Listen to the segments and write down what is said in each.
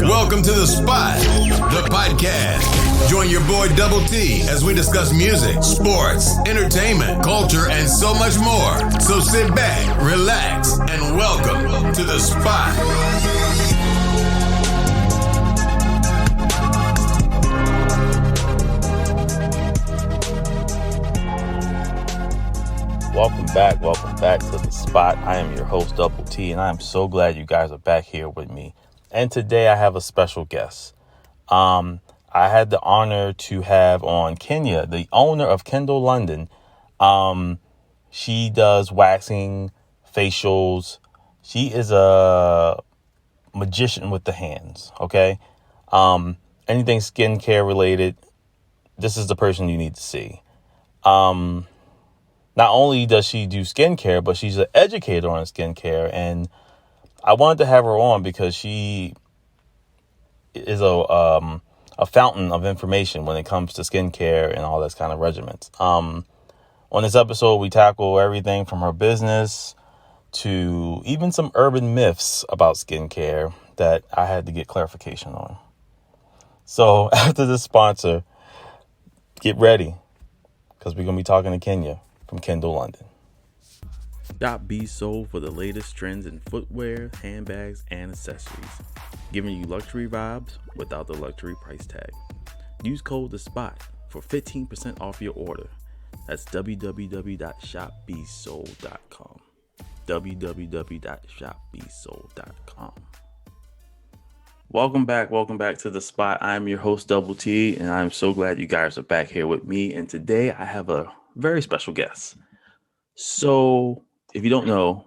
Welcome to The Spot, the podcast. Join your boy Double T as we discuss music, sports, entertainment, culture, and so much more. So sit back, relax, and welcome to The Spot. Welcome back to The Spot. I am your host, Double T, and I am so glad you guys are back here with me. And today I have a special guest. I had the honor to have on Keenya, the owner of Kendyl London. She does waxing, facials. She is a magician with the hands, okay? Anything skincare related, this is the person you need to see. Not only does she do skincare, but she's an educator on skincare. And I wanted to have her on because she is a fountain of information when it comes to skincare and all those kind of regimens. On this episode, we tackle everything from her business to even some urban myths about skincare that I had to get clarification on. So after this sponsor, get ready because we're going to be talking to Keenya from Kendyl London. Shop B Sold for the latest trends in footwear, handbags, and accessories, giving you luxury vibes without the luxury price tag. Use code THESPOT for 15% off your order. That's www.shopbsold.com. www.shopbsold.com. Welcome back to The Spot. I'm your host, Double T, and I'm so glad you guys are back here with me. And today I have a very special guest. So if you don't know,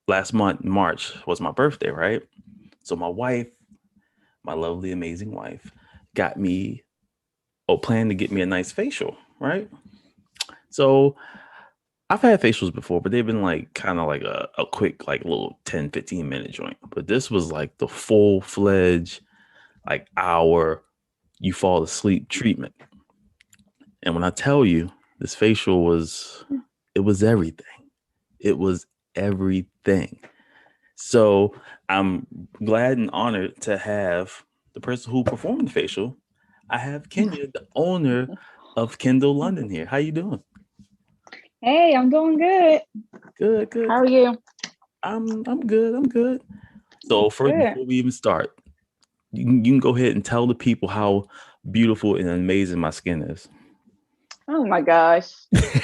last month, March, was my birthday, right? So my wife, my lovely, amazing wife, planned to get me a nice facial, right? So I've had facials before, but they've been like kind of like a quick, like little 10, 15 minute joint. But this was like the full-fledged, like hour, you fall asleep treatment. And when I tell you this facial was everything. It was everything. So I'm glad and honored to have the person who performed the facial. I have Keenya, the owner of Kendyl London here. How you doing? Hey, I'm doing good. Good. How are you? I'm good. So first, before we even start, you can go ahead and tell the people how beautiful and amazing my skin is. Oh my gosh.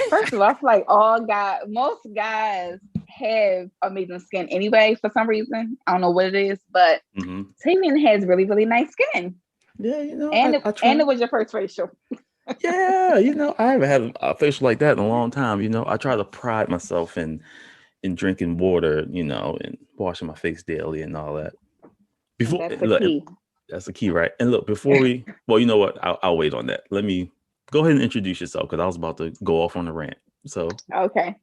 First of all, I feel like most guys have amazing skin anyway for some reason. I don't know what it is, but Tamian has really, really nice skin. Yeah, and it was your first facial. Yeah, I haven't had a facial like that in a long time. I try to pride myself in drinking water, and washing my face daily and all that. That's the key. That's the key, right? And look, before you know what? I'll wait on that. Let me go ahead and introduce yourself because I was about to go off on a rant. So okay.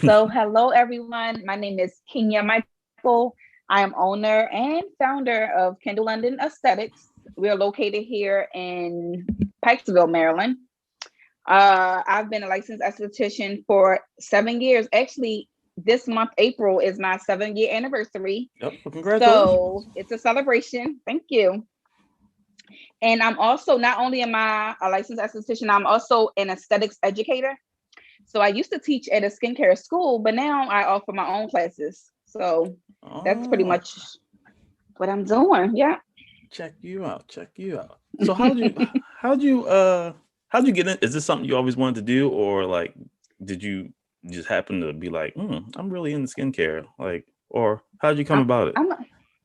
So hello everyone. My name is Keenya Mikel. I am owner and founder of Kendyl London Aesthetics. We are located here in Pikesville, Maryland. I've been a licensed esthetician for 7 years. Actually, this month, April, is my 7-year anniversary. Yep. Well, congratulations. So it's a celebration. Thank you. And I'm also, not only am I a licensed esthetician, I'm also an aesthetics educator. So I used to teach at a skincare school, but now I offer my own classes. So that's pretty much what I'm doing. Yeah. Check you out. So how'd you get in? Is this something you always wanted to do, or like did you just happen to be like, I'm really into skincare? Like, or how'd you come about it?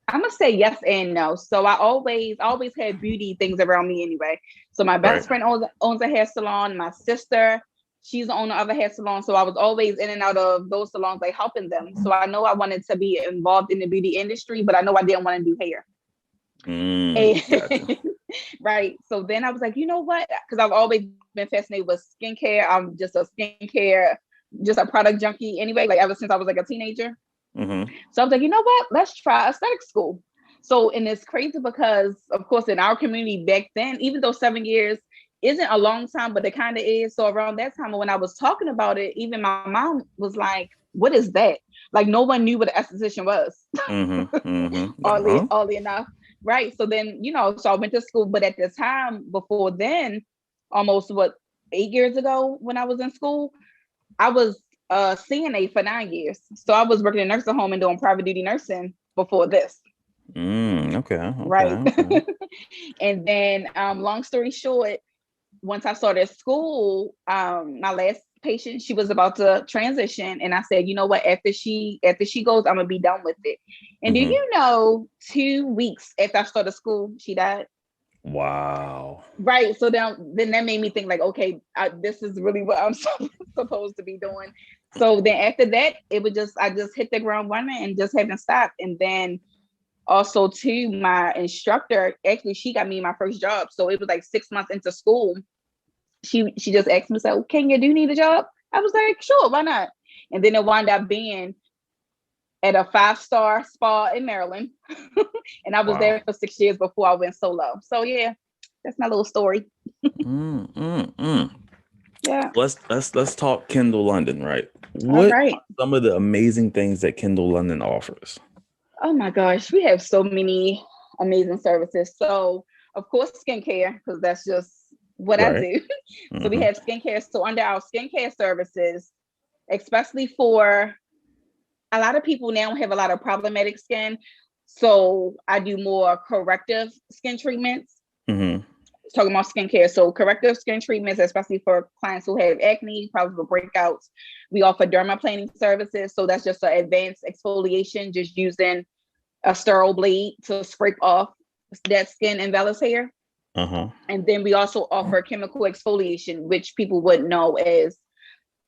I'm gonna say yes and no. So I always had beauty things around me anyway. So my best friend owns a hair salon. My sister, she's the owner of a hair salon. So I was always in and out of those salons, like helping them. So I know I wanted to be involved in the beauty industry, but I know I didn't want to do hair. Gotcha. Right. So then I was like, you know what? Because I've always been fascinated with skincare. I'm just a product junkie anyway, like ever since I was like a teenager. So I was like, you know what? Let's try aesthetic school. So, and it's crazy because, of course, in our community back then, even though 7 years isn't a long time, but it kind of is. So around that time when I was talking about it, even my mom was like, what is that? like no one knew what an esthetician was. Uh-huh. Oddly enough, right? So then, so I went to school, but at the time before then, almost 8 years ago when I was in school, I was a CNA for 9 years. So I was working in a nursing home and doing private duty nursing before this. Okay. Right. And then, long story short, once I started school, my last patient, she was about to transition, and I said, you know what, after she goes, I'm gonna be done with it. And do you know, 2 weeks after I started school, she died. Wow. Right. So then that made me think like, okay, this is really what I'm supposed to be doing. So then after that, I just hit the ground running and just haven't stopped. And then also too, my instructor, actually, she got me my first job. So it was like 6 months into school. She just asked me, so Kenya, do you need a job? I was like, sure, why not? And then it wound up being at a 5-star spa in Maryland. And I was there for 6 years before I went solo. So yeah, that's my little story. Yeah. Let's talk Kendyl London, right? All What right. are some of the amazing things that Kendyl London offers? Oh my gosh, we have so many amazing services. So of course, skincare, because that's just what I do. So we have skincare. So under our skincare services, especially for a lot of people now have a lot of problematic skin. So I do more corrective skin treatments. Talking about skincare. So corrective skin treatments, especially for clients who have acne, problems with breakouts. We offer dermaplaning services. So that's just an advanced exfoliation, just using a sterile blade to scrape off that skin and vellus hair. And then we also offer chemical exfoliation, which people would know as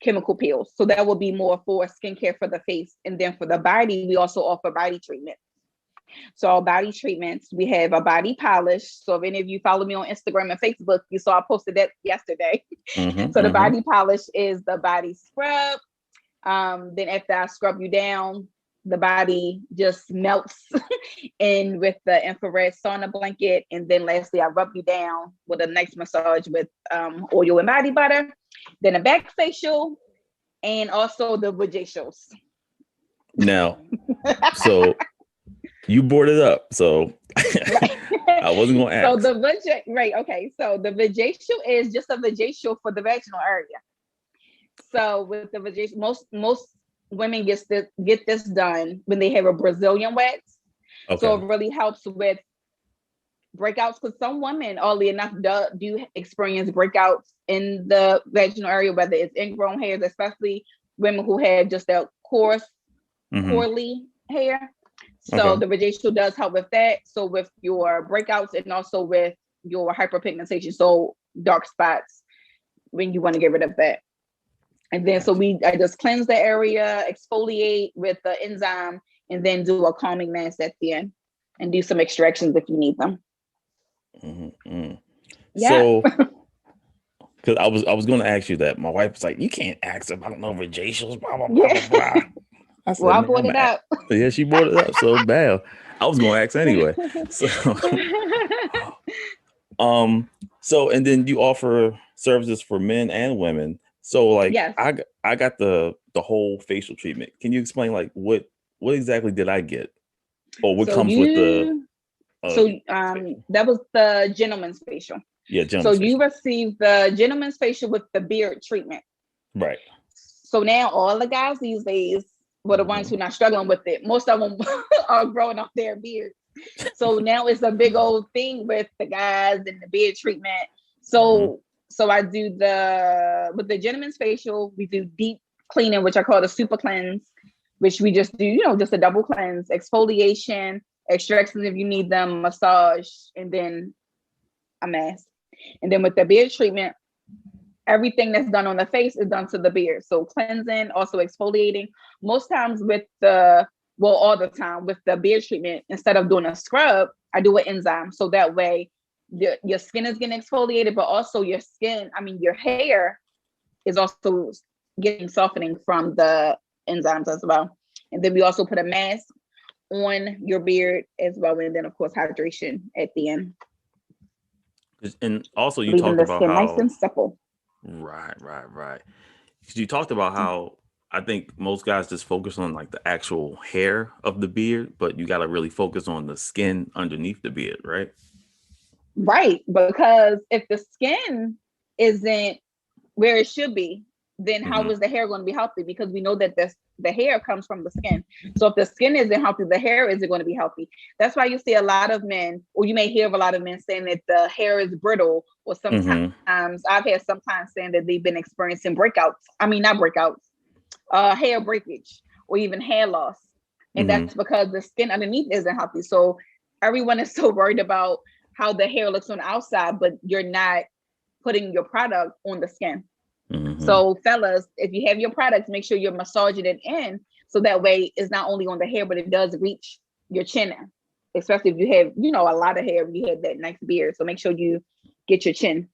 chemical peels. So that will be more for skincare for the face. And then for the body, we also offer body treatments. So our body treatments, we have a body polish. So if any of you follow me on Instagram and Facebook, you saw I posted that yesterday. So the body polish is the body scrub. Then after I scrub you down, the body just melts in with the infrared sauna blanket. And then lastly, I rub you down with a nice massage with oil and body butter. Then a back facial and also the vajacials. Now, so you brought it up, so I wasn't going to ask. So okay. So the vajacial is just a vajacial for the vaginal area. So with the vajacial, most women get this done when they have a Brazilian wax. Okay. So it really helps with breakouts, because some women, oddly enough, do experience breakouts in the vaginal area, whether it's ingrown hairs, especially women who have just that coarse, curly hair. So the vajacial does help with that. So with your breakouts and also with your hyperpigmentation, so dark spots, when you want to get rid of that. And then I just cleanse the area, exfoliate with the enzyme, and then do a calming mask at the end and do some extractions if you need them. Yeah. So, because I was going to ask you that. My wife was like, you can't ask about no vajacials, blah, blah, blah, blah, blah. I said, I brought it up. Yeah, she brought it up. So bad. I was going to ask anyway. So, and then you offer services for men and women. So like, yes. I got the whole facial treatment. Can you explain like what exactly did I get, or what comes with the? That was the gentleman's facial. Yeah, gentleman's facial. You receive the gentleman's facial with the beard treatment. Right. So now all the guys these days, the ones who are not struggling with it, most of them are growing off their beards. So now it's a big old thing with the guys and the beard treatment. So I do with the gentleman's facial, we do deep cleaning, which I call the super cleanse, which we just do, just a double cleanse, exfoliation, extractions if you need them, massage, and then a mask. And then with the beard treatment, everything that's done on the face is done to the beard. So cleansing, also exfoliating. Most times all the time with the beard treatment, instead of doing a scrub, I do an enzyme. So that way your skin is getting exfoliated, but also your hair is also getting softening from the enzymes as well. And then we also put a mask on your beard as well. And then of course, hydration at the end. And also you talked about how nice and supple. Right. You talked about how I think most guys just focus on like the actual hair of the beard, but you got to really focus on the skin underneath the beard, right? Right. Because if the skin isn't where it should be, then how is the hair going to be healthy? Because we know that the hair comes from the skin. So if the skin isn't healthy, the hair isn't going to be healthy. That's why you see a lot of men, or you may hear of a lot of men saying that the hair is brittle, or sometimes I've had some clients saying that they've been experiencing breakouts. I mean, not breakouts, hair breakage, or even hair loss. And that's because the skin underneath isn't healthy. So everyone is so worried about how the hair looks on the outside, but you're not putting your product on the skin. So fellas, if you have your products, make sure you're massaging it in, so that way it's not only on the hair, but it does reach your chin, especially if you have, you know, a lot of hair, you have that nice beard. So make sure you get your chin.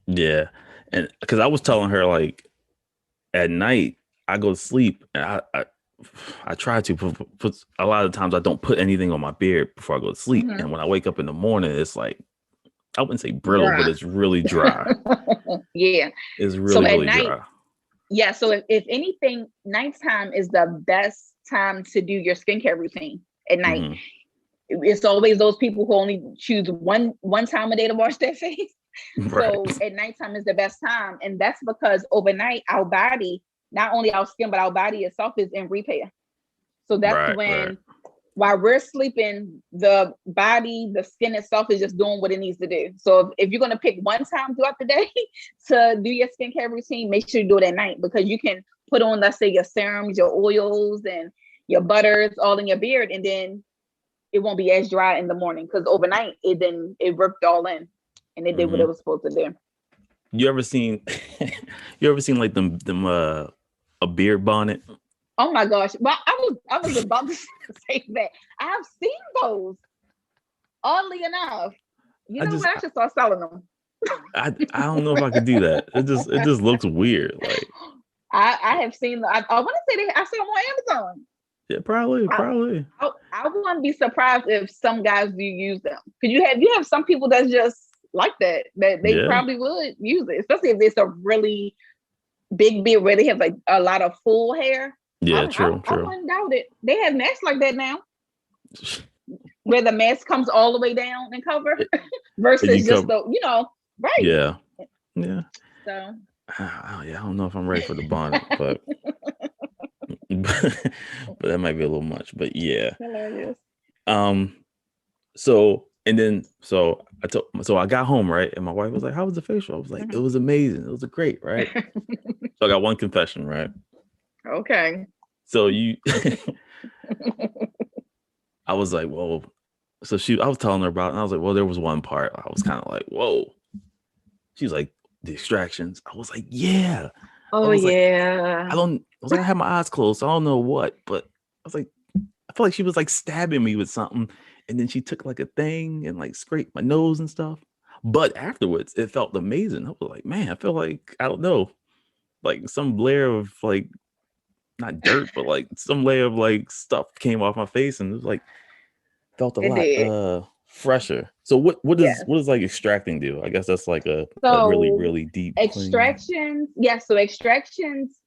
Yeah. And because I was telling her, like, at night I go to sleep and I try to put a lot of times I don't put anything on my beard before I go to sleep. And when I wake up in the morning, it's like, I wouldn't say brittle, but it's really dry. Yeah. It's really, really dry. Yeah. So if anything, nighttime is the best time to do your skincare routine at night. It's always those people who only choose one time a day to wash their face. Right. So at nighttime is the best time. And that's because overnight, our body, not only our skin, but our body itself is in repair. So that's when while we're sleeping, the body, the skin itself is just doing what it needs to do. So if you're going to pick one time throughout the day to do your skincare routine, make sure you do it at night, because you can put on, let's say, your serums, your oils, and your butters all in your beard, and then it won't be as dry in the morning, because overnight it worked all in and it did what it was supposed to do. You ever seen like them a beard bonnet? Oh my gosh. Well, I was about to say that. I have seen those. Oddly enough. You know what? I should start selling them. I don't know if I could do that. It just looks weird. Like I have seen I want to say I saw them on Amazon. Yeah, probably. I wouldn't be surprised if some guys do use them. Because you have some people that's just like that they probably would use it, especially if it's a really big beard where they have like a lot of full hair. Yeah, true. I wouldn't doubt it. They have masks like that now, where the mask comes all the way down and cover, versus just the, right? Yeah. So, I don't know if I'm ready for the bonnet, but but that might be a little much. But yeah. Hilarious. So I got home, right, and my wife was like, "How was the facial?" I was like, "It was amazing. It was great, right?" So I got one confession, right? Okay. So I was like, "Whoa." So I was telling her about it, and I was like, "Well, there was one part I was kind of like, whoa." She's like, "The extractions." I was like, "Yeah." Oh yeah. I was like, I had my eyes closed, so I don't know what, but I was like, I felt like she was like stabbing me with something, and then she took like a thing and like scraped my nose and stuff. But afterwards, it felt amazing. I was like, man, I feel like, I don't know, like some layer of like, not dirt, but like some layer of like stuff came off my face, and it was like felt a lot fresher. So what does like extracting do? I guess that's like a really, really deep extractions. Yes, so extractions,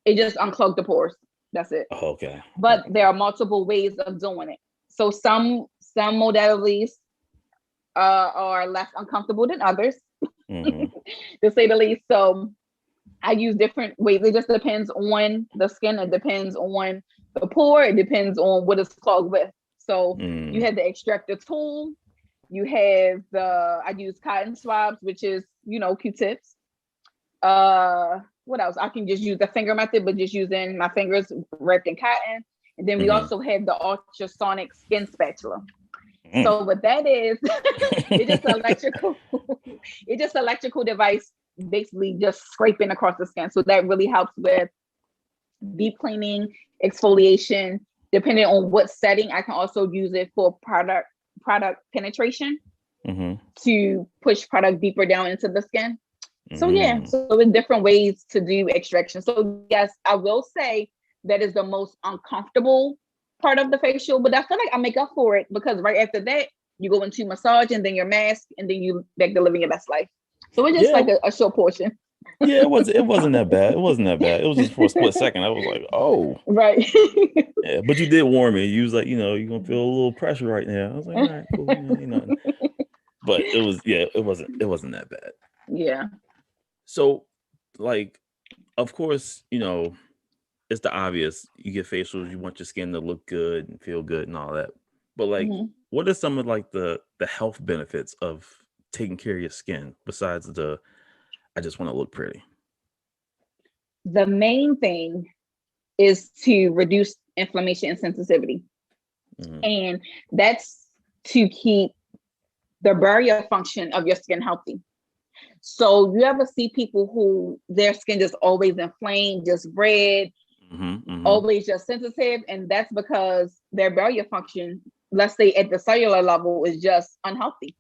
it just unclogs the pores. That's it. Oh, okay. But there are multiple ways of doing it. So some modalities are less uncomfortable than others, to say the least. So I use different ways. It just depends on the skin. It depends on the pore. It depends on what it's clogged with. So you have the extractor tool. You have I use cotton swabs, which is, Q-tips. What else? I can just use the finger method, but just using my fingers wrapped in cotton. And then we also have the ultrasonic skin spatula. So what that is, it's just electrical device, basically just scraping across the skin. So that really helps with deep cleaning, exfoliation. Depending on what setting, I can also use it for product penetration to push product deeper down into the skin. So so there's different ways to do extraction. So yes, I will say that is the most uncomfortable part of the facial, but I feel like I make up for it, because right after that, you go into massage and then your mask, and then you back to living your best life. So it's just like a short portion. Yeah, it wasn't that bad. It wasn't that bad. It was just for a split second. I was like, oh. Right. Yeah, but you did warn me. You was like, you're gonna feel a little pressure right now. I was like, all right, cool, But it wasn't that bad. Yeah. So, like, of course, it's the obvious. You get facials, you want your skin to look good and feel good and all that. But like, Mhm. what are some of like the health benefits of taking care of your skin besides the I just want to look pretty? The main thing is to reduce inflammation and sensitivity. Mm-hmm. And that's to keep the barrier function of your skin healthy. So you ever see people who their skin just always inflamed, just red, always just sensitive, and that's because their barrier function, let's say at the cellular level, is just unhealthy.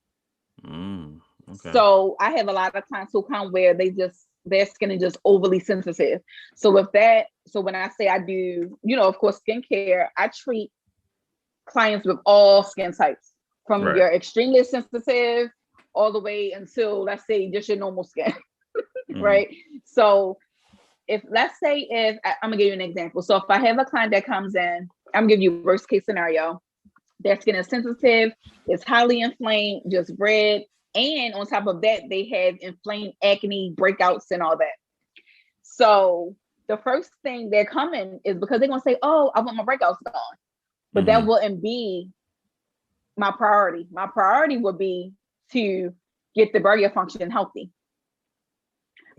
Okay. So I have a lot of clients who come where their skin is just overly sensitive. So when I say I do, of course, skincare, I treat clients with all skin types, from your extremely sensitive all the way until, let's say, just your normal skin. Right. So if I'm gonna give you an example. So if I have a client that comes in, I'm gonna give you worst case scenario. Their skin is sensitive, it's highly inflamed, just red. And on top of that, they have inflamed acne, breakouts, and all that. So the first thing they're coming is because they're gonna say, "Oh, I want my breakouts gone," but that wouldn't be my priority. My priority would be to get the barrier function healthy,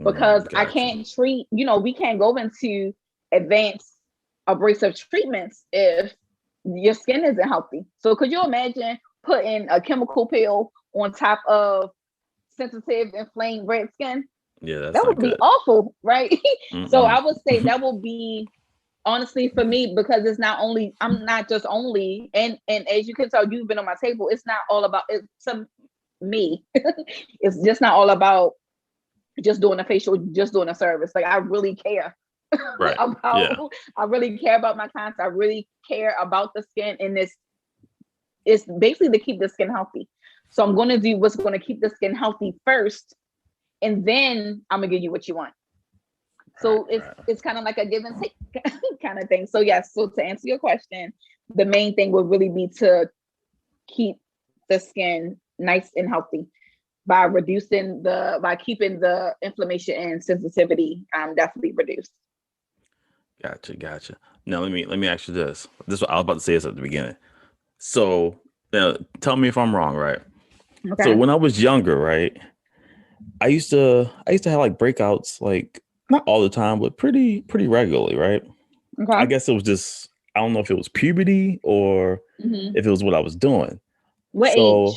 because I can't treat. We can't go into advanced abrasive treatments if your skin isn't healthy. So could you imagine putting a chemical peel on top of sensitive, inflamed red skin? Yeah, that would be awful, right? So I would say that will be, honestly, for me, because I'm not just only, and as you can tell, you've been on my table, it's not all about it to me. It's just not all about just doing a facial, just doing a service. Like, I really care I really care about my clients. I really care about the skin, and it's basically to keep the skin healthy. So I'm going to do what's going to keep the skin healthy first, and then I'm gonna give you what you want. So it's kind of like a give and take kind of thing. So yes, so to answer your question, the main thing would really be to keep the skin nice and healthy by keeping the inflammation and sensitivity definitely reduced. Gotcha. Now let me ask you this. This is what I was about to say this at the beginning. So now tell me if I'm wrong, right? Okay. So when I was younger, right, I used to have like breakouts, like not all the time, but pretty regularly, right? Okay. I guess it was just, I don't know if it was puberty or if it was what I was doing. What age?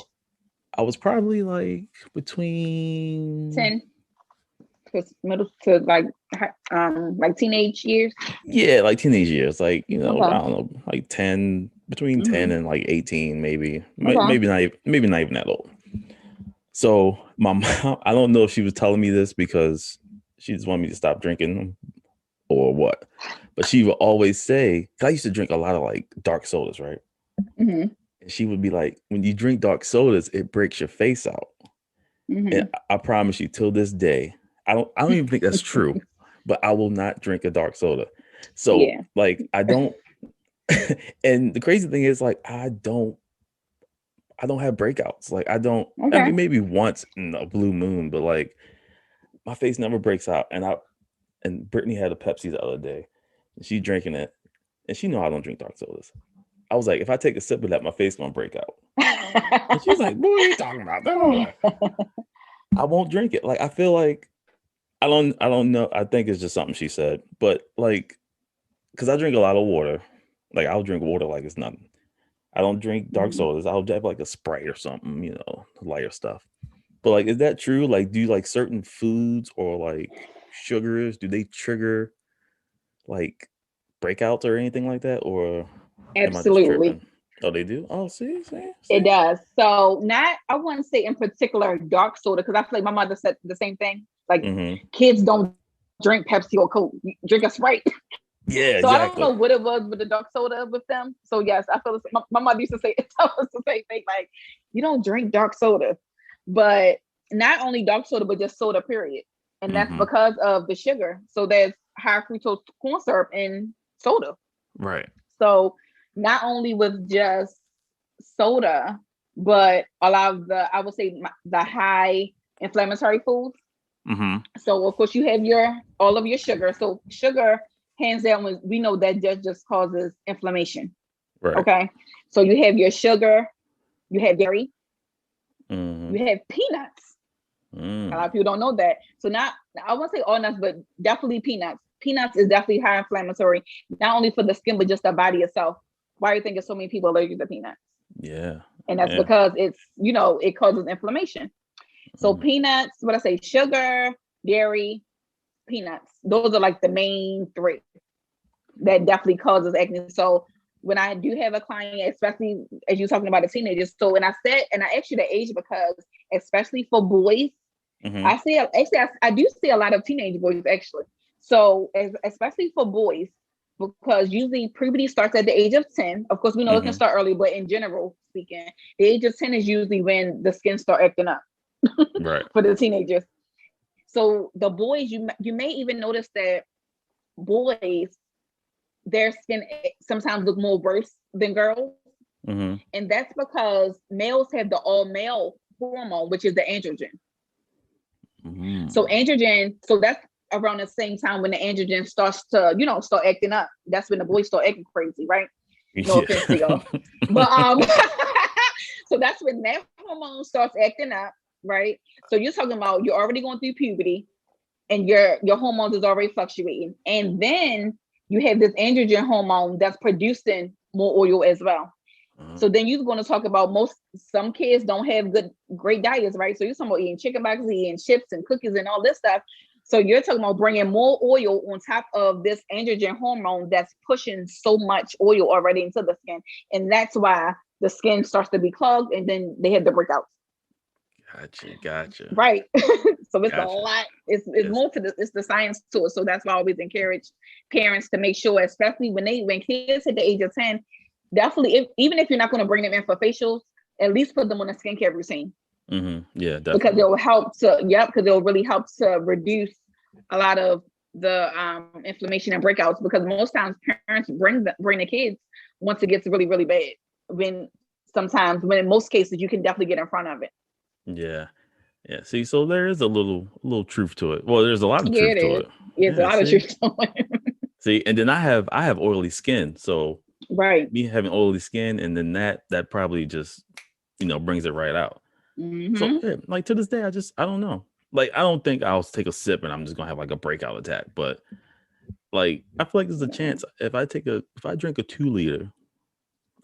I was probably like between 10 to middle to like teenage years. Yeah, like teenage years, like Okay. I don't know, like 10, between 10 and like 18, maybe, Okay. maybe not even that old. So my mom, I don't know if she was telling me this because she just wanted me to stop drinking or what, but she would always say, 'cause I used to drink a lot of like dark sodas, right? And she would be like, when you drink dark sodas, it breaks your face out. And I promise you, till this day, I don't even think that's true, but I will not drink a dark soda. So like, I don't. And the crazy thing is, like, I don't have breakouts. Like, I don't. I mean, maybe once in a blue moon, but like, my face never breaks out. And Brittany had a Pepsi the other day, and she drinking it, and she know I don't drink dark sodas. I was like, if I take a sip of that, my face gonna break out. And she's like, "What are you talking about?" I won't drink it. Like, I feel like I don't know. I think it's just something she said, but like, because I drink a lot of water. Like, I'll drink water like it's nothing. I don't drink dark sodas. I'll have like a Sprite or something, lighter stuff. But like, is that true? Like, do you like certain foods or like sugars? Do they trigger like breakouts or anything like that? Or am I just tripping? Oh, they do? Oh, see? It does. So I wouldn't say in particular dark soda, because I feel like my mother said the same thing. Like, kids don't drink Pepsi or Coke. You drink a Sprite. Yeah, so exactly. I don't know what it was with the dark soda with them. So yes, I feel my mother used to tell us the same thing. Like, you don't drink dark soda, but not only dark soda, but just soda, period. And that's because of the sugar. So there's high fructose corn syrup in soda. Right. So not only with just soda, but a lot of I would say the high inflammatory foods. So of course you have all of your sugar. So sugar, hands down, we know that just causes inflammation. Right. Okay. So you have your sugar, you have dairy, you have peanuts. A lot of people don't know that. So I won't say all nuts, but definitely peanuts. Peanuts is definitely high inflammatory, not only for the skin, but just the body itself. Why do you think there's so many people allergic to peanuts? Yeah. And that's because it's, it causes inflammation. So peanuts, what I say, sugar, dairy, peanuts. Those are like the main three that definitely causes acne. So when I do have a client, especially as you're talking about the teenagers, so and I asked you the age because especially for boys, I do see a lot of teenage boys actually. So especially for boys, because usually puberty starts at the age of 10. Of course, we know it can start early, but in general speaking, the age of 10 is usually when the skin start acting up right. for the teenagers. So the boys, you may even notice that boys, their skin sometimes look more worse than girls. And that's because males have the all male hormone, which is the androgen. So androgen, so that's around the same time when the androgen starts to, start acting up. That's when the boys start acting crazy, right? No offense to y'all. But so that's when that hormone starts acting up, right? So you're talking about you're already going through puberty and your hormones is already fluctuating. And then you have this androgen hormone that's producing more oil as well. So then you're going to talk about some kids don't have great diets, right? So you're talking about eating chicken boxes, eating chips and cookies and all this stuff. So you're talking about bringing more oil on top of this androgen hormone that's pushing so much oil already into the skin. And that's why the skin starts to be clogged and then they have the breakouts. Gotcha. Right. So it's a lot. It's more to it's the science to it. So that's why I always encourage parents to make sure, especially when kids hit the age of 10, definitely, even if you're not going to bring them in for facials, at least put them on a skincare routine. Yeah, definitely. Because it will help because it will really help to reduce a lot of the inflammation and breakouts. Because most times parents bring the kids once it gets really, really bad. When in most cases you can definitely get in front of it. Yeah. See, so there is a little truth to it. Well, there's a lot of truth to it. There's a lot of truth to it. See, and then I have oily skin, so right, me having oily skin, and then that probably just brings it right out. So yeah, like to this day, I don't know. Like I don't think I'll take a sip and I'm just gonna have like a breakout attack. But like I feel like there's a chance if I drink a 2 liter,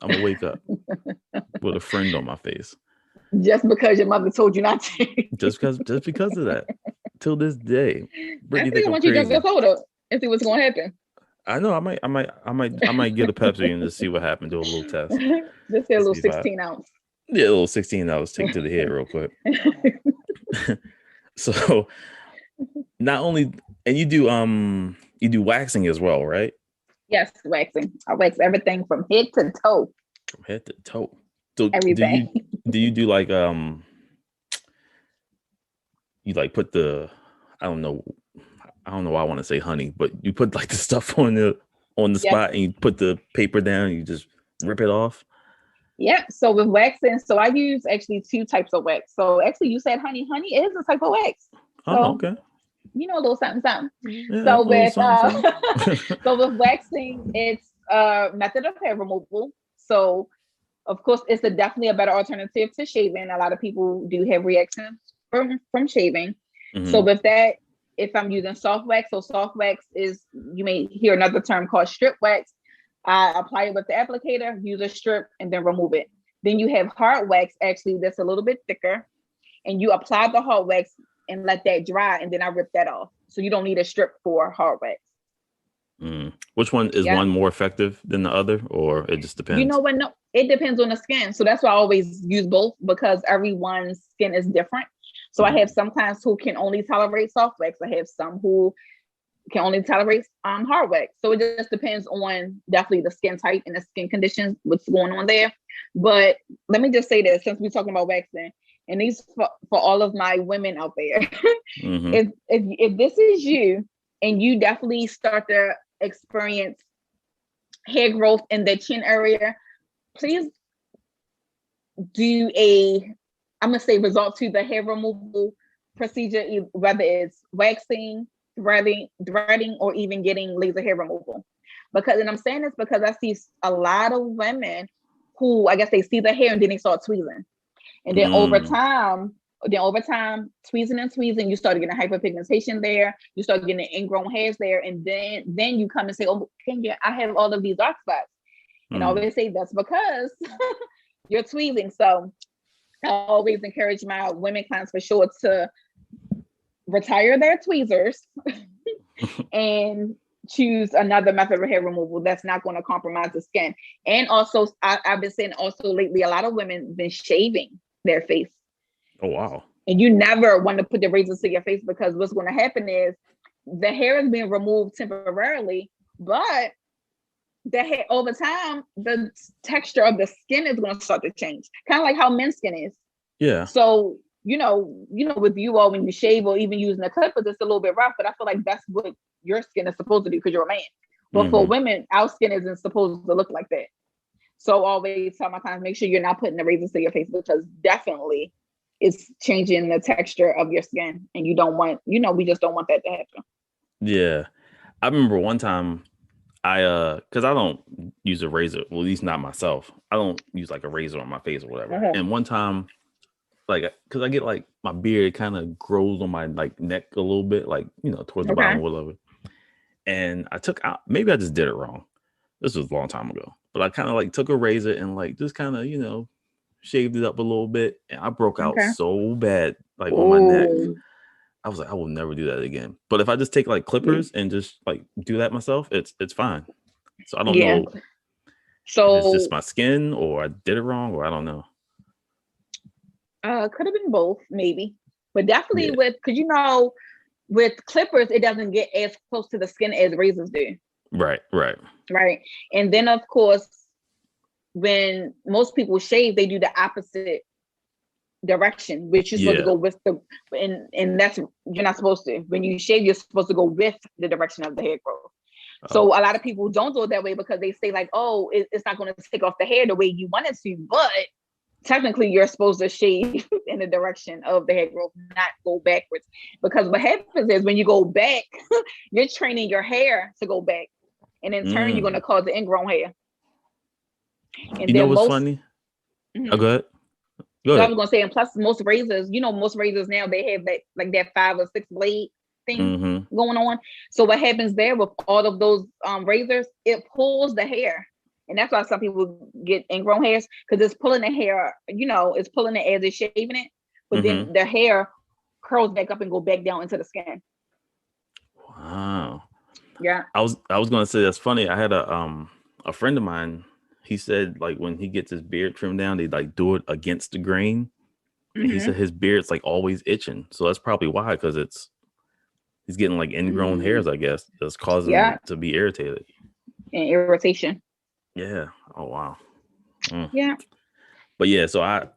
I'm gonna wake up with a friend on my face. Just because your mother told you not to. just because of that. Till this day, Brittany, I want you to drink the soda and see what's gonna happen. I know I might get a Pepsi and just see what happened. Do a little test. Just get a little 16 ounce. Yeah, a little 16 ounce. Take it to the head real quick. So not only, and you do waxing as well, right? Yes, waxing. I wax everything from head to toe. From head to toe. So everything. Do you do like you like put the I don't know why I want to say honey, but you put like the stuff on the spot and you put the paper down and you just rip it off? Yeah. So with waxing, so I use actually 2 types of wax. So actually you said honey. Honey is a type of wax. Oh, okay. A little something. Yeah, so with something. so with waxing, it's a method of hair removal. So of course it's definitely a better alternative to shaving. A lot of people do have reactions from shaving. So with that, if I'm using soft wax, so soft wax is, you may hear another term called strip wax. I apply it with the applicator, use a strip, and then remove it. Then you have hard wax, actually, that's a little bit thicker. And you apply the hard wax and let that dry, and then I rip that off. So you don't need a strip for hard wax. Which one is one more effective than the other, or it just depends? You know what? No, it depends on the skin. So that's why I always use both, because everyone's skin is different. So I have some clients who can only tolerate soft wax. I have some who can only tolerate hard wax. So it just depends on definitely the skin type and the skin conditions, what's going on there. But let me just say this, since we're talking about waxing, and these for all of my women out there. Mm-hmm. If this is you, and you definitely start to experience hair growth in the chin area, please do I'm gonna say resort to the hair removal procedure, whether it's waxing, threading, or even getting laser hair removal. And I'm saying this because I see a lot of women who, I guess, they see the hair and then they start tweezing. And then over time, tweezing and tweezing, you start getting hyperpigmentation there. You start getting ingrown hairs there. And then you come and say, oh, Kenya, I have all of these dark spots. And I always say that's because you're tweezing. So I always encourage my women clients for sure to retire their tweezers and choose another method of hair removal that's not going to compromise the skin. And also, I've been saying also lately, a lot of women been shaving their face. Oh, wow. And you never want to put the razors to your face, because what's going to happen is the hair is being removed temporarily, but the hair over time, the texture of the skin is going to start to change, kind of like how men's skin is. Yeah. So, with you all, when you shave or even using a clipper, it's a little bit rough, but I feel like that's what your skin is supposed to do because you're a man. But for women, our skin isn't supposed to look like that. So always tell my clients, make sure you're not putting the razors to your face, because definitely it's changing the texture of your skin. And you don't want, we just don't want that to happen. Yeah. I remember one time because I don't use a razor, well, at least not myself. I don't use like a razor on my face or whatever. And one time, like, because I get like my beard kind of grows on my like neck a little bit, like, towards the bottom or whatever. And I took out, maybe I just did it wrong. This was a long time ago, but I kind of like took a razor and like just kind of, shaved it up a little bit, and I broke out so bad, like on my neck. I was like, I will never do that again. But if I just take like clippers and just like do that myself, it's fine. So I don't know. So if it's just my skin, or I did it wrong, or I don't know. Could have been both, maybe, but definitely because with clippers, it doesn't get as close to the skin as razors do. Right. And then of course, when most people shave, they do the opposite direction, which you're supposed to go with and that's, you're not supposed to. When you shave, you're supposed to go with the direction of the hair growth. So a lot of people don't do it that way because they say like, oh, it's not going to take off the hair the way you want it to, but technically you're supposed to shave in the direction of the hair growth, not go backwards. Because what happens is when you go back, you're training your hair to go back, and in turn you're going to cause the ingrown hair. And you know what's funny? Oh, go ahead. So I was gonna say, and plus most razors, most razors now, they have that 5 or 6 blade thing going on. So what happens there with all of those razors, it pulls the hair. And that's why some people get ingrown hairs, because it's pulling the hair, it's pulling it as it's shaving it, but then the hair curls back up and go back down into the skin. Wow. Yeah. I was gonna say that's funny. I had a friend of mine. He said like when he gets his beard trimmed down, they like do it against the grain. And he said his beard's like always itching. So that's probably why, because he's getting like ingrown hairs, I guess, that's causing him to be irritated. And irritation. Yeah. Oh wow. Yeah. But yeah, so I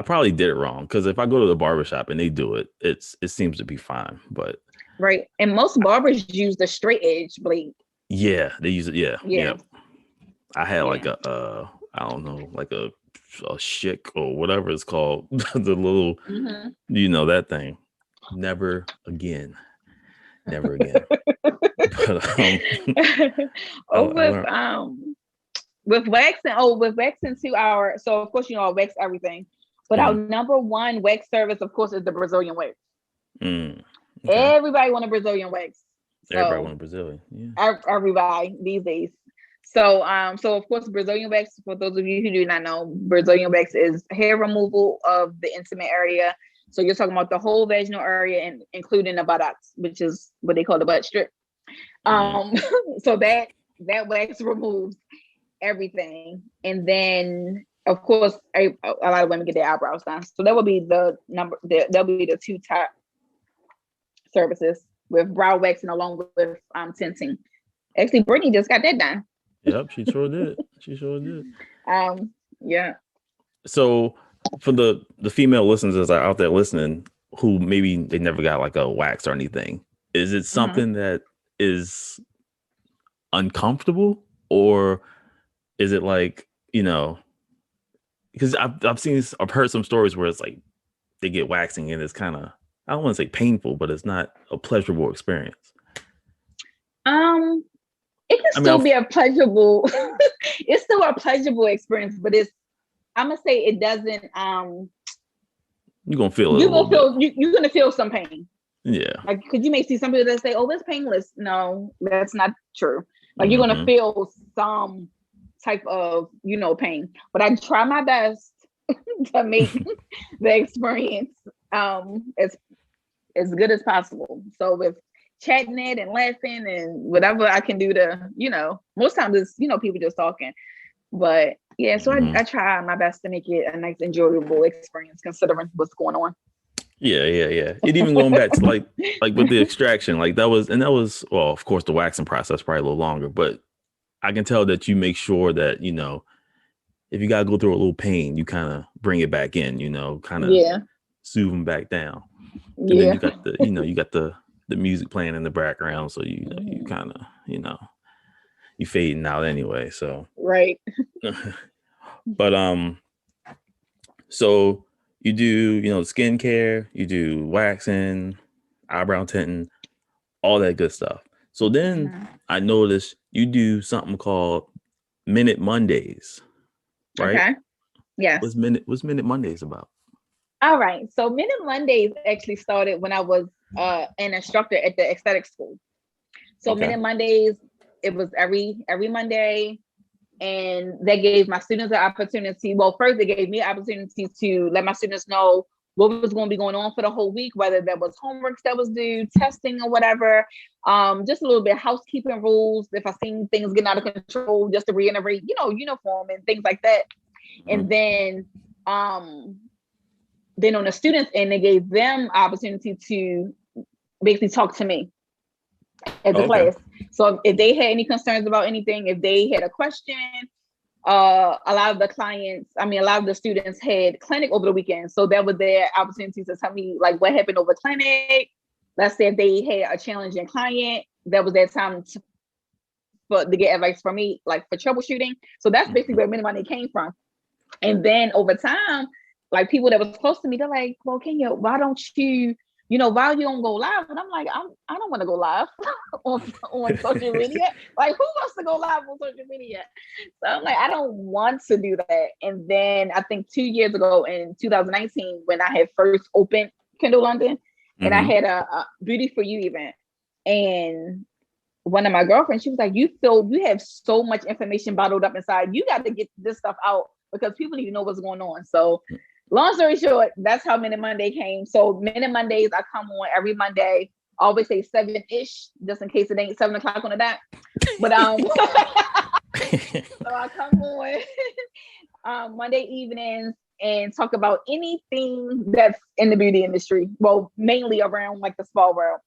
probably did it wrong, because if I go to the barbershop and they do it, it seems to be fine. But right. And most barbers use the straight edge blade. Yeah, they use it. Yeah. I had like I don't know, like a shick or whatever it's called, the little, that thing. Never again. But, with waxing too, so of course I wax everything, but our number one wax service, of course, is the Brazilian wax. Okay. Everybody want a Brazilian wax. Everybody want a Brazilian. Yeah. Everybody these days. So of course, Brazilian wax, for those of you who do not know, Brazilian wax is hair removal of the intimate area. So you're talking about the whole vaginal area, and including the buttocks, which is what they call the butt strip. So that wax removes everything. And then of course, a lot of women get their eyebrows done. So that would be that'll be the 2 top services, with brow waxing along with tinting. Actually, Brittany just got that done. Yep, she sure did. Yeah. So for the female listeners that are out there listening who maybe they never got like a wax or anything, is it something that is uncomfortable, or is it like, because I've heard some stories where it's like they get waxing and it's kind of, I don't want to say painful, but it's not a pleasurable experience. It can still be a pleasurable. It's still a pleasurable experience, but I'm gonna say it doesn't. You're gonna feel it. You're gonna feel some pain. Yeah. Like, could you may see some people that say, "Oh, it's painless." No, that's not true. Like, you're gonna feel some type of, pain. But I try my best to make the experience as good as possible. So with chatting it and laughing and whatever I can do to, most times it's, people just talking. But yeah, so I try my best to make it a nice, enjoyable experience considering what's going on. Yeah. And even going back to like with the extraction, like that was, well, of course the waxing process probably a little longer, but I can tell that you make sure that, if you got to go through a little pain, you kind of bring it back in, kind of soothe them back down. And then you got you got the music playing in the background. So, you kind of, you fading out anyway. So, right. But, so you do, skincare, you do waxing, eyebrow tinting, all that good stuff. So then I noticed you do something called Minute Mondays, right? Okay. Yes. What's Minute Mondays about? All right. So Minute Mondays actually started when I was an instructor at the aesthetic school. So Minute Mondays, it was every Monday. And they gave my students an opportunity. Well, first they gave me an opportunity to let my students know what was going to be going on for the whole week, whether there was homeworks that was due, testing or whatever. Just a little bit of housekeeping rules. If I seen things getting out of control, just to reiterate, uniform and things like that. And then on the students end, they gave them opportunity to basically talk to me at the class. So if they had any concerns about anything, if they had a question, a lot of the students had clinic over the weekend. So that was their opportunity to tell me like what happened over clinic. Let's say if they had a challenging client, that was their time to get advice from me, like for troubleshooting. So that's basically where Minute Monday came from. And then over time, like people that was close to me, they're like, well, Kenya, why don't you, why you don't go live? And I'm like, I don't want to go live on social media. Like, who wants to go live on social media? So I'm like, I don't want to do that. And then I think 2 years ago in 2019, when I had first opened Kendyl London, and I had a Beauty for You event. And one of my girlfriends, she was like, you have so much information bottled up inside. You got to get this stuff out because people need to know what's going on. So long story short, that's how Minute Monday came. So Minute Mondays, I come on every Monday. I always say 7-ish, just in case it ain't 7 o'clock on the dot. But so I come on Monday evenings and talk about anything that's in the beauty industry. Well, mainly around like the spa world.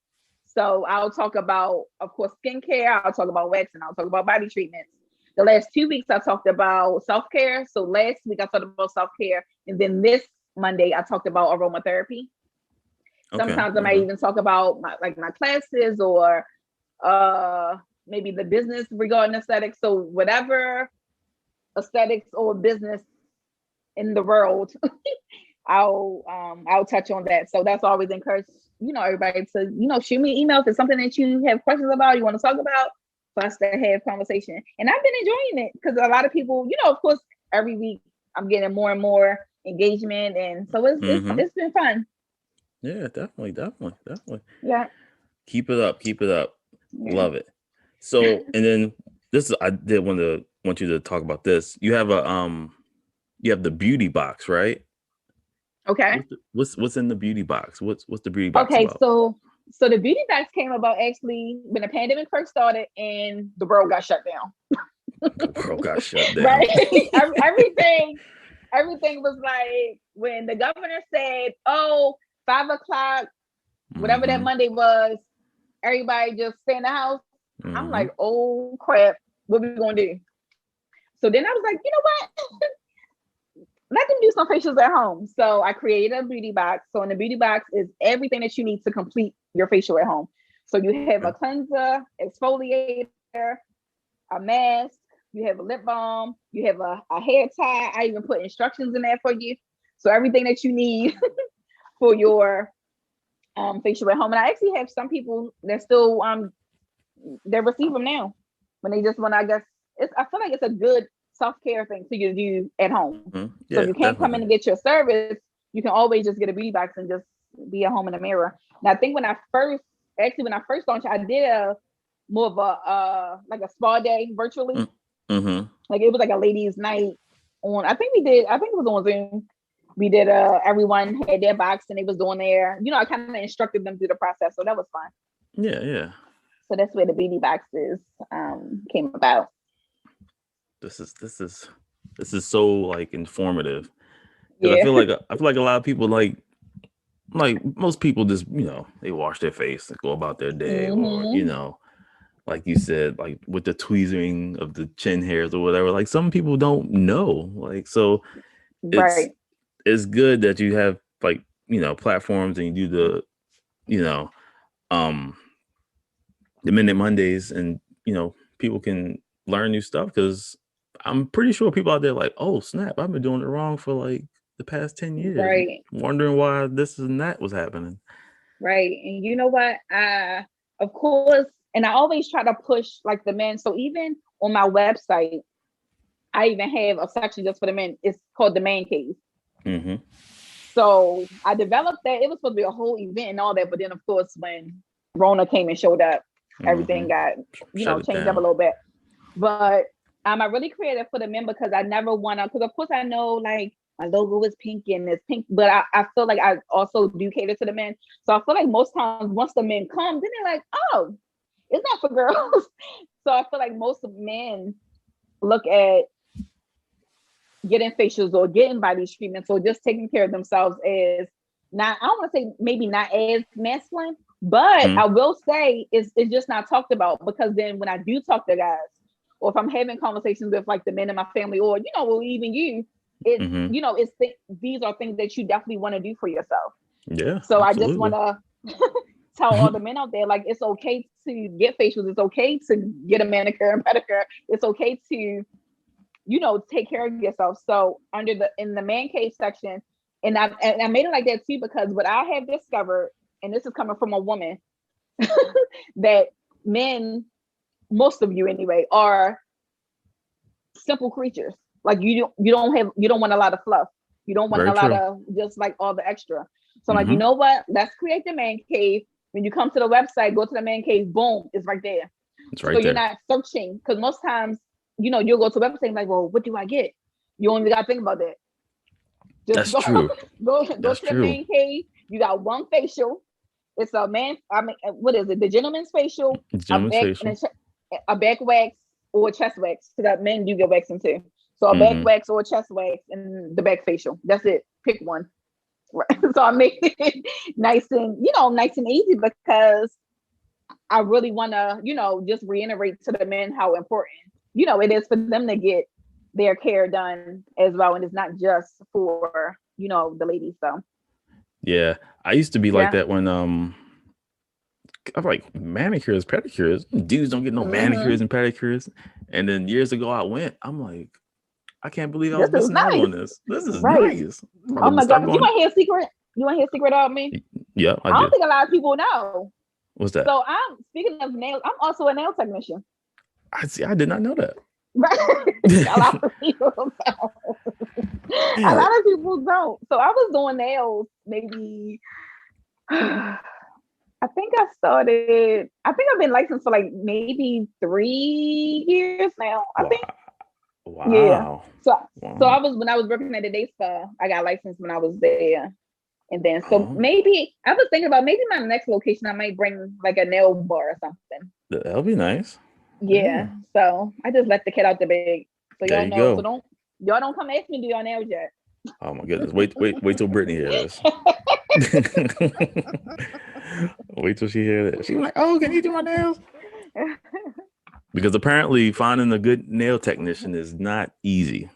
So I'll talk about, of course, skincare. I'll talk about waxing. I'll talk about body treatments. The last 2 weeks, I talked about self-care. So last week, I talked about self-care. And then this Monday, I talked about aromatherapy. Sometimes I might even talk about my classes or maybe the business regarding aesthetics. So whatever aesthetics or business in the world, I'll touch on that. So that's always encouraged, everybody to, shoot me an email if it's something that you have questions about, you want to talk about, for us to have conversation. And I've been enjoying it because a lot of people, of course, every week I'm getting more and more engagement. And so it's been fun. Yeah, definitely. Yeah. Keep it up. Yeah. Love it. So, and then I did want you to talk about this. You have you have the beauty box, right? Okay. What's in the beauty box? What's the beauty box about? So the beauty box came about actually when the pandemic first started and the world got shut down. Right? Everything was like when the governor said, 5 o'clock, whatever that Monday was, everybody just stay in the house. I'm like, oh crap, what we gonna do? So then I was like, you know what? let them do some facials at home. So I created a beauty box. So in the beauty box is everything that you need to complete your facial at home. So you have a cleanser, exfoliator, a mask, you have a lip balm, you have a hair tie. I even put instructions in there for you. So everything that you need for your facial at home. And I actually have some people that still they receive them now when they just want. I guess I feel like it's a good self-care thing for you to do at home. So if you can't come in and get your service, you can always just get a beauty box and just be at home in the mirror. Now I think when I first launched, I did more of a like a spa day virtually. Like it was like a ladies' night on. I think it was on Zoom. We did everyone had their box and they was doing their, I kind of instructed them through the process, so that was fun. Yeah. So that's where the beauty boxes came about. This is so like informative. Yeah. I feel like a lot of people like most people just, they wash their face and go about their day, or like you said, like with the tweezing of the chin hairs or whatever. Like some people don't know. Like so it's good that you have like, platforms and you do the the Minute Mondays and people can learn new stuff, because I'm pretty sure people out there like, oh snap, I've been doing it wrong for like the past 10 years, wondering why this and that was happening. Right. And you know what? Of course, and I always try to push like the men. So even on my website, I even have a section just for the men. It's called the Man Cave. So I developed that. It was supposed to be a whole event and all that, but then of course when Rona came and showed up, everything got changed up a little bit. But I really created for the men because I never want to, because of course I know like my logo is pink and it's pink, but I feel like I also do cater to the men. So I feel like most times once the men come, then they're like, oh, it's not for girls. So I feel like most of men look at getting facials or getting body treatments or just taking care of themselves as not, I don't want to say maybe not as masculine, but I will say it's just not talked about, because then when I do talk to guys, or if I'm having conversations with like the men in my family, or or even you, these are things that you definitely want to do for yourself. Yeah. So absolutely. I just want to tell all the men out there, like, it's okay to get facials, it's okay to get a manicure and pedicure, it's okay to take care of yourself. So in the Man Cave section, and I made it like that too, because what I have discovered, and this is coming from a woman, that men, most of you anyway, are simple creatures. Like you don't want a lot of fluff. You don't want a lot of just like all the extra. So like, you know what? Let's create the Man Cave. When you come to the website, go to the Man Cave, boom, it's right there. It's right so there. You're not searching, because most times, you'll go to the website and like, well, what do I get? You only got to think about that. That's true. Go to the Man Cave. You got one facial. It's a man. I mean, what is it? The gentleman's facial. A back wax or a chest wax. So that men do get waxing too. So a back wax or a chest wax and the back facial. That's it. Pick one. Right. So I made it nice and easy, because I really want to, just reiterate to the men how important, it is for them to get their care done as well. And it's not just for, the ladies. So. Yeah. I used to be like that when, I'm like, manicures, pedicures, dudes don't get no manicures and pedicures. And then years ago I'm like, I can't believe I was missing out on this. This is nice. Oh my God. You want to hear a secret? You want to hear a secret about me? Yeah, I don't think a lot of people know. What's that? So speaking of nails, I'm also a nail technician. I did not know that. A lot of people don't. A lot of people don't. So I was doing nails maybe, I think I've been licensed for like maybe 3 years now. I think. Wow. Yeah. So I was, when I was working at the day spa, I got licensed when I was there. And then, maybe I was thinking about maybe my next location, I might bring like a nail bar or something. That'll be nice. Yeah. So I just let the cat out the bag. So there y'all know. Go. So y'all don't come ask me to do your nails yet. Oh my goodness. Wait till Brittany hears. Wait till she hears it. She's like, oh, can you do my nails? Because apparently finding a good nail technician is not easy.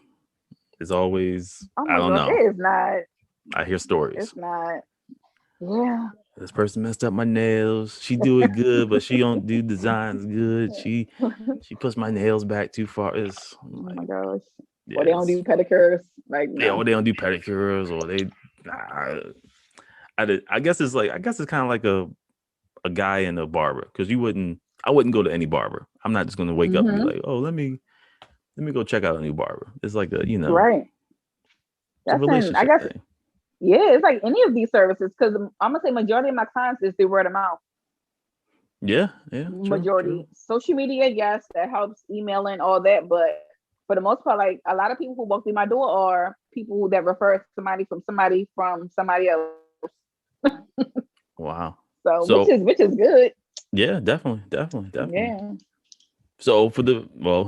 is always, Oh I my don't gosh, know. it is not. I hear stories. It's not. Yeah. This person messed up my nails. She do it good, but she don't do designs good. She puts my nails back too far. It's Oh like, my gosh. Or they don't yes. do pedicures. Like, Yeah, or no. they don't do pedicures, or they. I guess it's kind of like a guy and a barber, because I wouldn't go to any barber. I'm not just gonna wake up and be like, oh, let me go check out a new barber. It's like Right. it's a That's I relationship guess, thing. yeah, it's like any of these services, because I'm gonna say majority of my clients is through word of mouth. Yeah, Majority. true. Social media, yes, that helps, emailing, all that, but for the most part, like a lot of people who walk through my door are people that refer somebody from somebody else. Wow. So So which is good. yeah, definitely. Yeah. So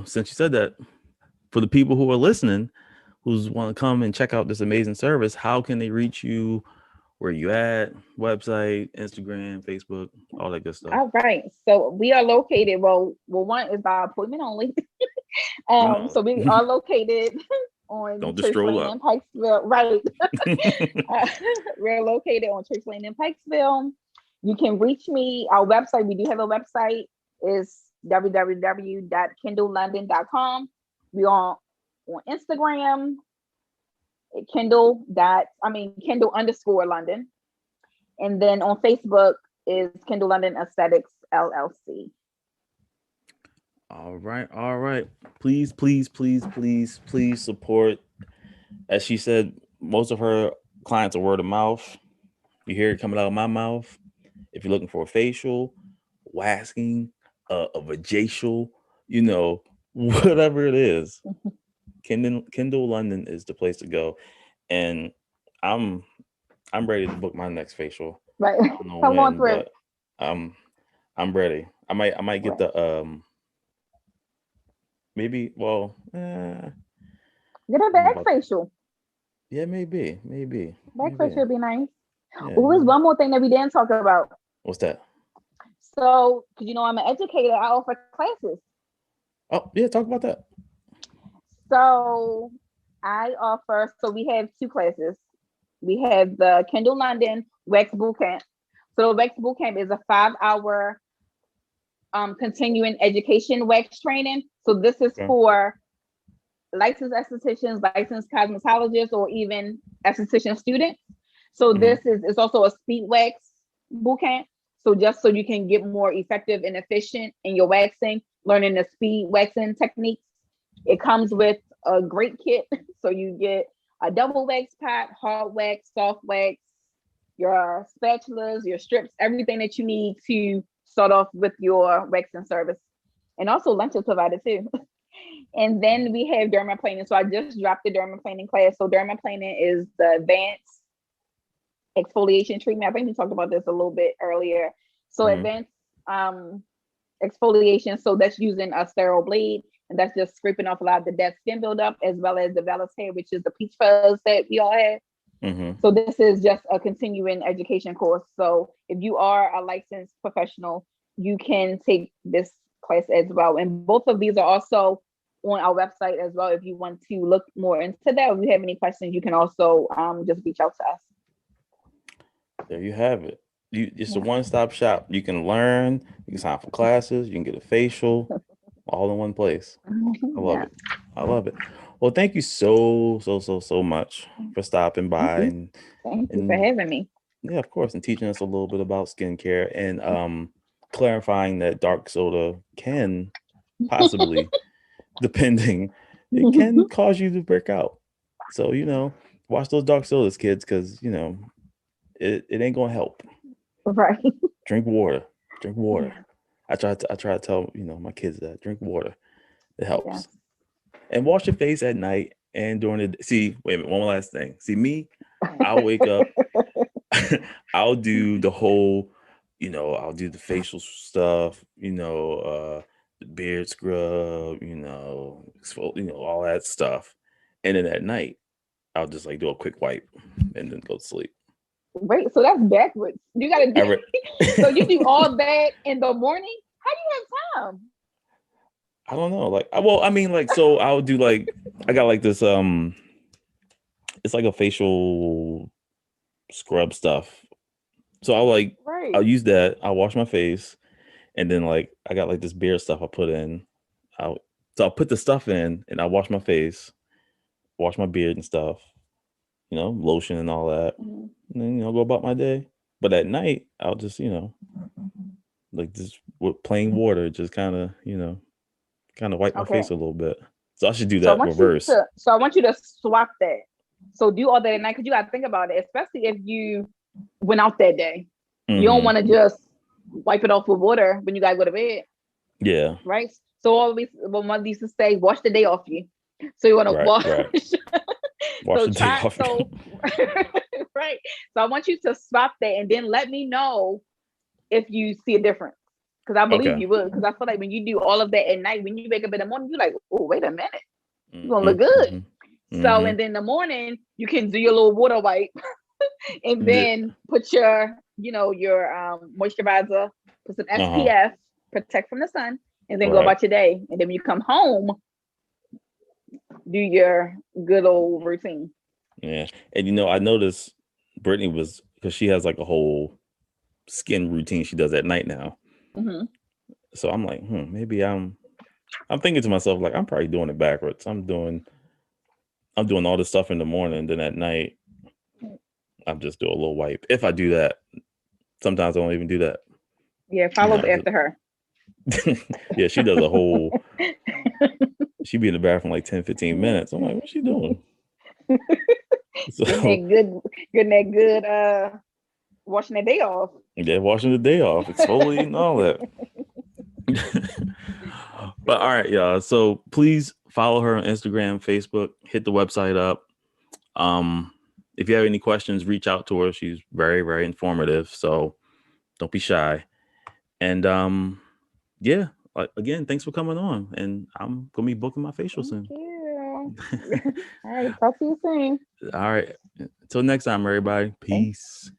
since you said that, for the people who are listening, who's want to come and check out this amazing service, how can they reach you? Where you at? Website, Instagram, Facebook, all that good stuff. All right. So we are located. One is by appointment only. So we are located on Don't just Church stroll Lane up. in Pikesville. Right. We're located on Church Lane in Pikesville. You can reach me. Our website, we do have a website, is www.kendylondon.com. We are on Instagram, Kendyl_London. And then on Facebook is Kendyl London Aesthetics LLC. All right. Please support. As she said, most of her clients are word of mouth. You hear it coming out of my mouth. If you're looking for a facial, waxing, a vajacial, whatever it is, Kendyl London is the place to go. And I'm ready to book my next facial. Right. I don't know Come on when, through. but I'm ready. I might get the maybe get a back facial. Yeah, maybe. Back facial would be nice. Yeah, Oh, there's one more thing that we didn't talk about. What's that? So, because I'm an educator, I offer classes. Oh, yeah, talk about that. So we have two classes. We have the Kendyl London Wax Bootcamp. So the Wax Bootcamp is a 5-hour continuing education wax training. So this is for licensed estheticians, licensed cosmetologists, or even esthetician students. So it's also a speed wax bootcamp. So just so you can get more effective and efficient in your waxing, learning the speed waxing techniques. It comes with a great kit. So you get a double wax pot, hard wax, soft wax, your spatulas, your strips, everything that you need to start off with your waxing service. And also lunch is provided too. And then we have dermaplaning. So I just dropped the dermaplaning class. So dermaplaning is the advanced exfoliation treatment. I think we talked about this a little bit earlier. So advanced exfoliation. So that's using a sterile blade, and that's just scraping off a lot of the dead skin buildup, as well as the vellus hair, which is the peach fuzz that we all have. So this is just a continuing education course. So if you are a licensed professional, you can take this class as well. And both of these are also on our website as well. If you want to look more into that, if you have any questions, you can also just reach out to us. There you have it. It's a one-stop shop. You can learn, you can sign up for classes, you can get a facial, all in one place. I love it. I love it. Well, thank you so much for stopping by and thank you for having me. Yeah, of course, and teaching us a little bit about skincare and clarifying that dark soda can possibly, depending, it can cause you to break out. So watch those dark sodas, kids, because it ain't gonna help. Right. Drink water. I try to tell my kids that drink water. It helps. Yes. And wash your face at night and during the wait a minute, one last thing. See me, I'll wake up, I'll do the whole, I'll do the facial stuff, the beard scrub, all that stuff. And then at night, I'll just do a quick wipe and then go to sleep. Wait, so that's backwards. You gotta do so you do all that in the morning? How do you have time? I don't know. So I'll do I got this it's like a facial scrub stuff. So I'll use that. I'll wash my face, and then like I got like this beard stuff I put in. I'll put the stuff in, and I'll wash my face, wash my beard and stuff. Lotion and all that, and then go about my day. But at night, I'll just like just with plain water, just kind of wipe my face a little bit. So I should do that reverse. So I want you to swap that. So do all that at night, because you got to think about it, especially if you went out that day. You don't want to just wipe it off with water when you gotta go to bed. Yeah. Right. So always, what mother used to say, wash the day off you. So you want to wash. Right. Wash the day off. Right. So I want you to swap that and then let me know if you see a difference. Because I believe you would. Because I feel like when you do all of that at night, when you wake up in the morning, you're like, oh, wait a minute. You're going to look good. So, and then in the morning, you can do your little water wipe and then put your, your moisturizer, put some SPF, protect from the sun, and then go about your day. And then when you come home, do your good old routine. Yeah. And I noticed Brittany was, because she has like a whole skin routine she does at night now. So I'm like, maybe I'm thinking to myself, like, I'm probably doing it backwards. I'm doing all this stuff in the morning, then at night I'll just do a little wipe. If I do that. Sometimes I don't even do that. Yeah, follow up after her. Yeah, she does a whole she be in the bathroom like 10-15 minutes. I'm like, what's she doing? So, getting that good washing the day off. Yeah, washing the day off, exfoliating, all that. But all right, y'all. So please follow her on Instagram, Facebook, hit the website up. If you have any questions, reach out to her. She's very, very informative. So don't be shy. And yeah, again, thanks for coming on. And I'm gonna be booking my facial soon. Thank you. All right, talk to you soon. All right. Until next time, everybody. Peace.